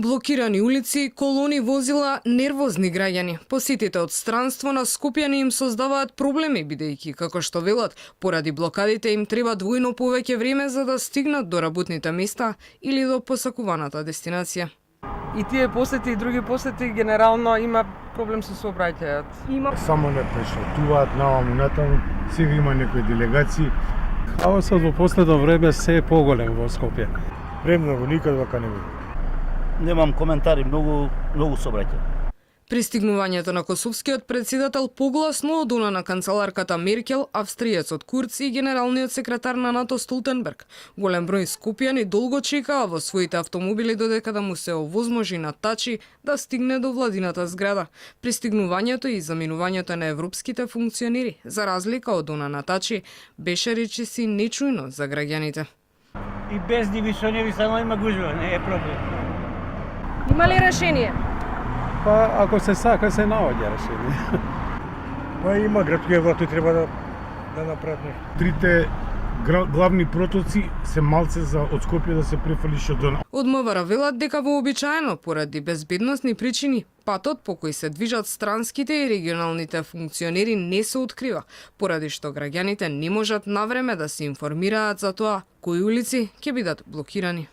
Блокирани улици, колони возила, нервозни граѓани. Посетите од странство на Скопјани им создаваат проблеми, бидејќи, како што велат, поради блокадите им треба двојно повеќе време за да стигнат до работните места или до посакуваната дестинација. И тие посети и други посети генерално има проблем со сообраќајот. Само не пешетуваат наваму натаму, сега има некои делегации. Хаосот во последно време се е поголем во Скопје. Премногу, никад вака не види. Немам коментари, многу сообраќај. Пристигнувањето на косовскиот председател погласно од она на канцеларката Меркел, австриецот Курц и генералниот секретар на НАТО Столтенберг. Голем број скопјани долго чекаа во своите автомобили додека да му се овозможи на тачи да стигне до владината зграда. Пристигнувањето и заминувањето на европските функционери, за разлика од она на тачи, беше речиси нечујно за граѓаните. И без дивишоневи само има гужва, не е проблем. Има ли решение? Па ако се сака се наоѓа решение. Па има градскија власт треба да направат нешто. Трите главни протоци се малце за од Скопје да се префалише до нас. Од МВР велат дека вообичаено поради безбедносни причини патот по кој се движат странските и регионалните функционери не се открива, поради што граѓаните не можат навреме да се информираат за тоа кои улици ќе бидат блокирани.